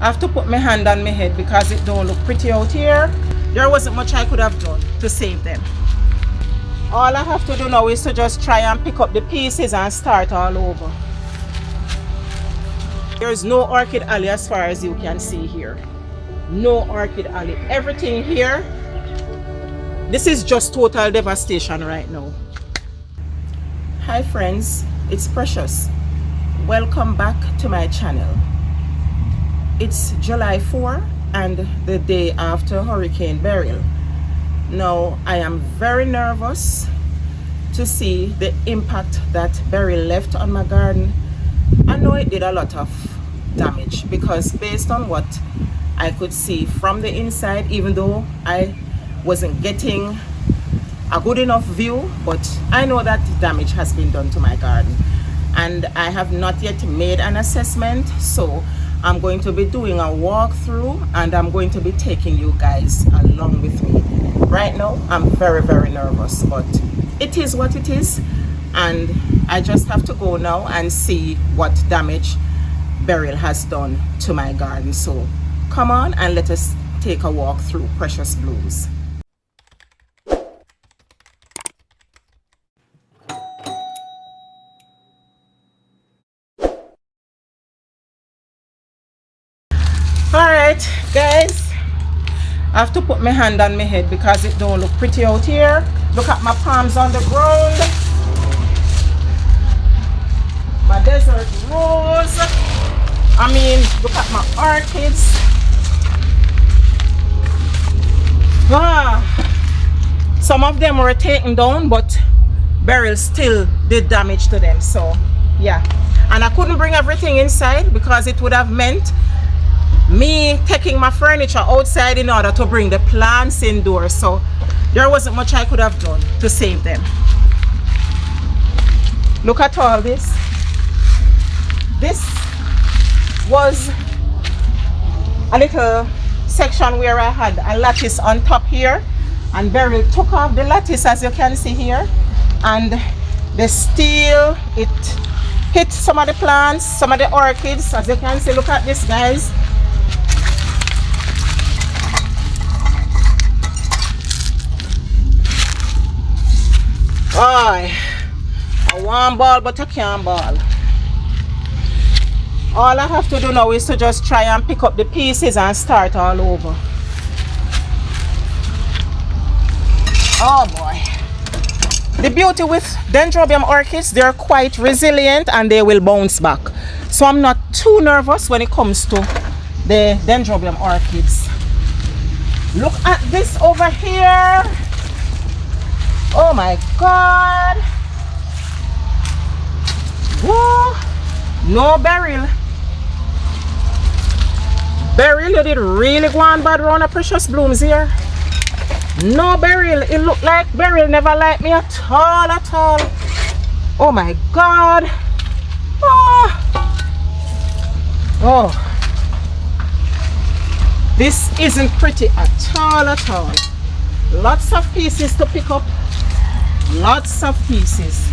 I have to put my hand on my head because it don't look pretty out here. There wasn't much I could have done to save them. All I have to do now is to just try and pick up the pieces and start all over. There's no orchid alley as far as you can see here. No orchid alley. Everything here, this is just total devastation right now. Hi friends, it's Precious. Welcome back to my channel. It's July 4 and the day after Hurricane Beryl. Now I am very nervous to see the impact that Beryl left on my garden. I know it did a lot of damage because based on what I could see from the inside, even though I wasn't getting a good enough view, but I know that damage has been done to my garden and I have not yet made an assessment, so I'm going to be doing a walkthrough and I'm going to be taking you guys along with me. Right now I'm very nervous, but it is what it is, and I just have to go now and see what damage Beryl has done to my garden. So come on and let us take a walk through Precious Blooms. Alright guys, I have to put my hand on my head because it don't look pretty out here. Look at my palms on the ground. My desert rose. I mean, look at my orchids. Some of them were taken down, but Beryl still did damage to them. So yeah, and I couldn't bring everything inside because it would have meant me taking my furniture outside in order to bring the plants indoors. So there wasn't much I could have done to save them. Look at all this. This was a little section where I had a lattice on top here, and Beryl took off the lattice, as you can see here, and the steel, it hit some of the plants, some of the orchids. As you can see, look at this guys. Boy, I want ball but I can't ball. All I have to do now is to just try and pick up the pieces and start all over. Oh boy. The beauty with dendrobium orchids, they're quite resilient and they will bounce back. So I'm not too nervous when it comes to the dendrobium orchids. Look at this over here. Oh my God. Whoa. No Beryl. Beryl, you did really go on bad round of Precious Blooms here. No Beryl. It looked like Beryl never liked me at all. Oh my God. Oh. This isn't pretty at all. Lots of pieces to pick up. Lots of pieces.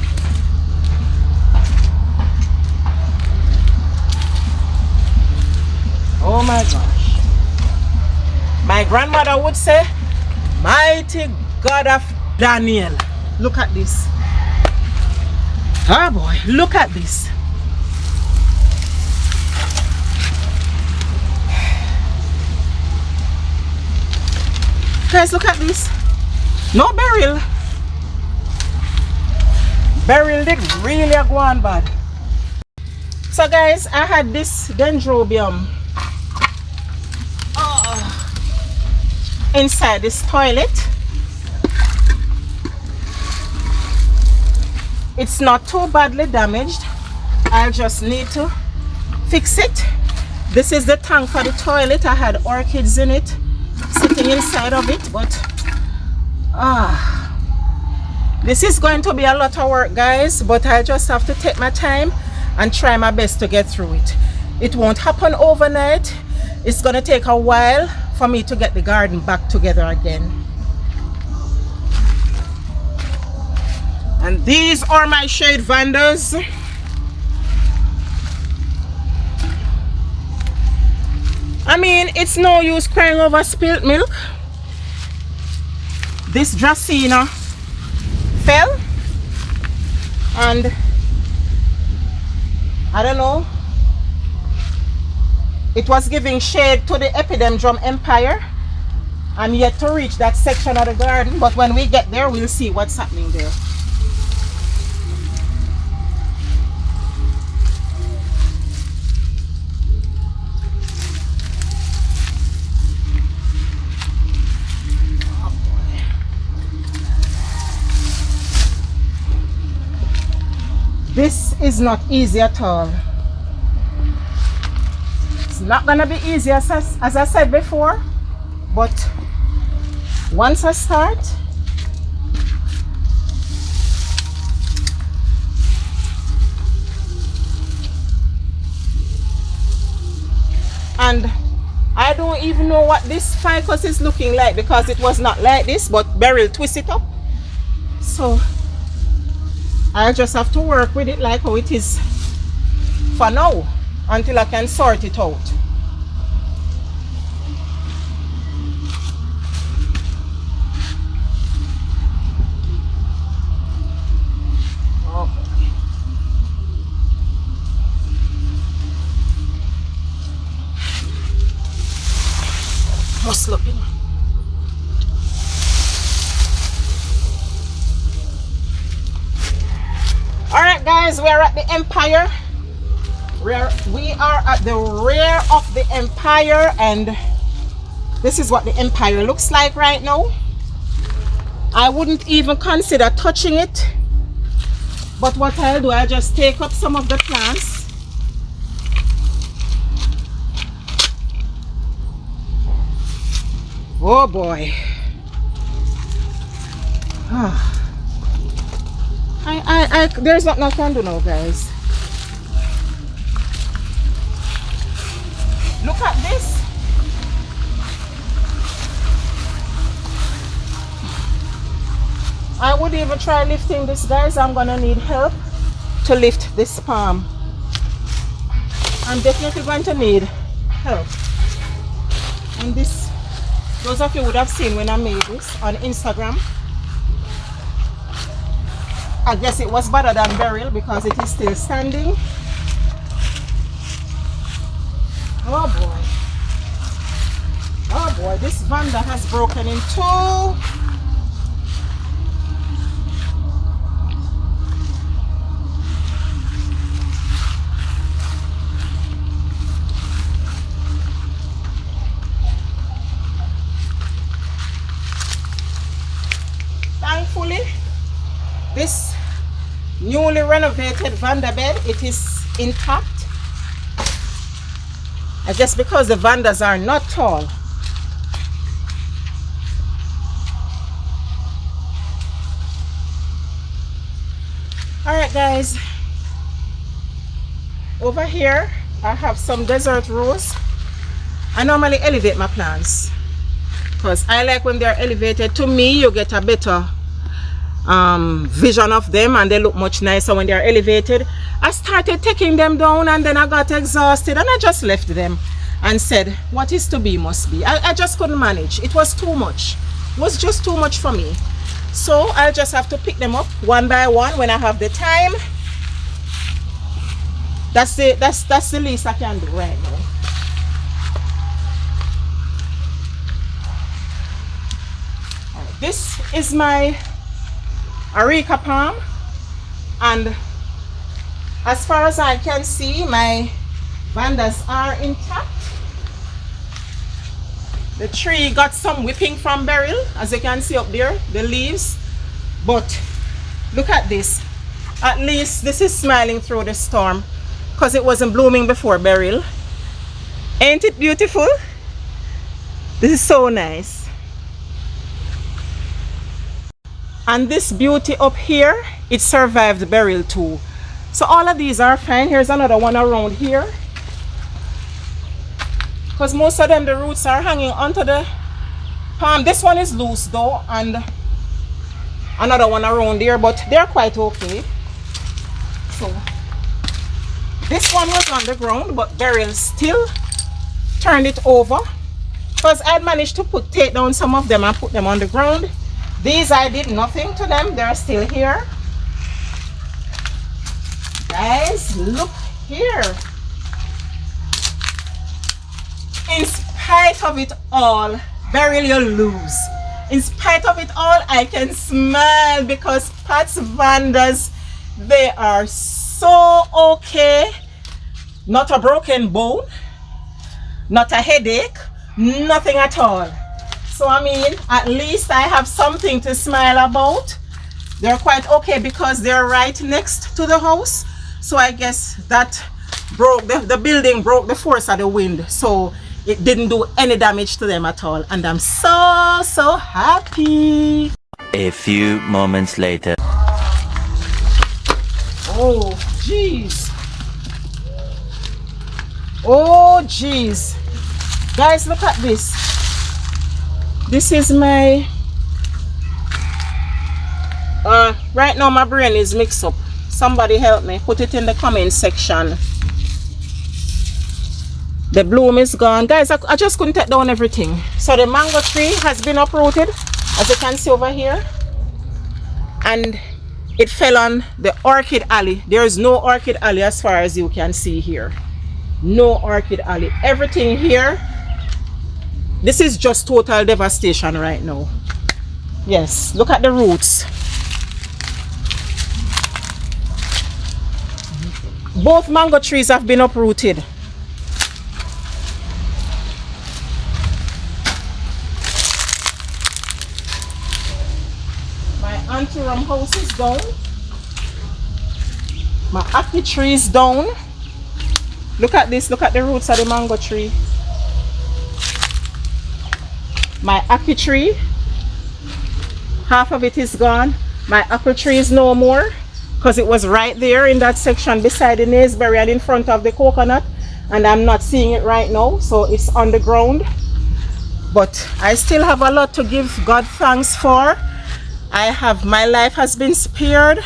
Oh my gosh. My grandmother would say, mighty God of Daniel. Look at this. Oh boy, look at this. Guys, look at this. No Beryl. Beryl did really go on bad. So guys, I had this dendrobium inside this toilet. It's not too badly damaged. I'll just need to fix it. This is the tank for the toilet. I had orchids in it, sitting inside of it, but this is going to be a lot of work guys, but I just have to take my time and try my best to get through it. It won't happen overnight. It's gonna take a while for me to get the garden back together again. And these are my shade vandals. I mean, it's no use crying over spilt milk. This Dracena fell, and I don't know, it was giving shade to the epidendrum empire. I'm yet to reach that section of the garden, but when we get there, we'll see what's happening there. This is not easy at all. It's not gonna be easy as I said before, but once I start, and I don't even know what this ficus is looking like because it was not like this, but Beryl twist it up. So I just have to work with it like how it is for now until I can sort it out. Oh. Must look in. Alright guys, we're at the Empire. We are at the rear of the Empire, and this is what the Empire looks like right now. I wouldn't even consider touching it, but what I'll do, I'll just take up some of the plants. Oh boy. There's nothing I can do now, guys. Look at this. I would even try lifting this, guys. I'm gonna need help to lift this palm. I'm definitely going to need help. And this, those of you would have seen when I made this on Instagram. I guess it was better than Beryl because it is still standing. Oh boy. Oh boy, this Vanda has broken in two. Thankfully, this newly renovated Vanda bed, it is intact. I guess because the Vandas are not tall. Alright guys, over here I have some desert rose. I normally elevate my plants because I like when they're elevated. To me, you get a better vision of them and they look much nicer when they're elevated. I started taking them down and then I got exhausted and I just left them and said what is to be must be. I just couldn't manage. It was too much. It was just too much for me. So I'll just have to pick them up one by one when I have the time. That's the least I can do right now. Right, this is my Areca palm, and as far as I can see, my Vandas are intact. The tree got some whipping from Beryl, as you can see up there, the leaves. But look at this. At least this is smiling through the storm because it wasn't blooming before Beryl. Ain't it beautiful? This is so nice. And this beauty up here, it survived Beryl too. So all of these are fine. Here's another one around here. Because most of them, the roots are hanging onto the palm. This one is loose though, and another one around there, but they're quite okay. So this one was on the ground, but Beryl still turned it over because I managed to take down some of them and put them on the ground. These I did nothing to them, they're still here. Guys, look here. In spite of it all, Beryl, you lose. In spite of it all, I can smile because Pat's Vandas, they are so okay. Not a broken bone, not a headache, nothing at all. So I mean, at least I have something to smile about. They're quite okay because they're right next to the house. So I guess that broke, the building broke the force of the wind. So it didn't do any damage to them at all. And I'm so happy. A few moments later. Oh, jeez. Oh, jeez. Guys, look at this. This is my... right now my brain is mixed up. Somebody help me. Put it in the comment section. The bloom is gone. Guys, I just couldn't take down everything. So the mango tree has been uprooted, as you can see over here. And it fell on the orchid alley. There is no orchid alley as far as you can see here. No orchid alley. Everything here, this is just total devastation right now. Yes, look at the roots. Both mango trees have been uprooted. My antirum house is down. My apple tree is down. Look at this, look at the roots of the mango tree. My apple tree, half of it is gone. My apple tree is no more because it was right there in that section beside the naseberry and in front of the coconut, and I'm not seeing it right now, so it's on the ground. But I still have a lot to give God thanks for. My life has been spared.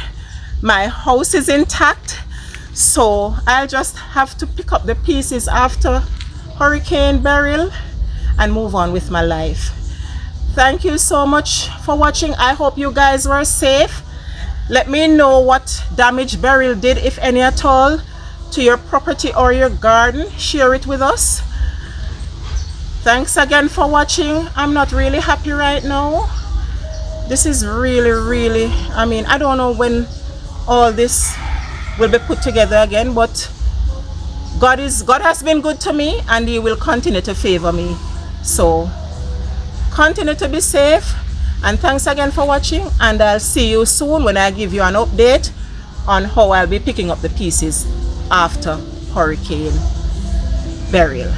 My house is intact. So I'll just have to pick up the pieces after Hurricane Beryl and move on with my life. Thank you so much for watching. I hope you guys were safe. Let me know what damage Beryl did, if any at all, to your property or your garden. Share it with us. Thanks again for watching. I'm not really happy right now. This is really, I mean, I don't know when all this will be put together again, but God has been good to me and He will continue to favor me. So continue to be safe, and thanks again for watching, and I'll see you soon when I give you an update on how I'll be picking up the pieces after Hurricane Beryl.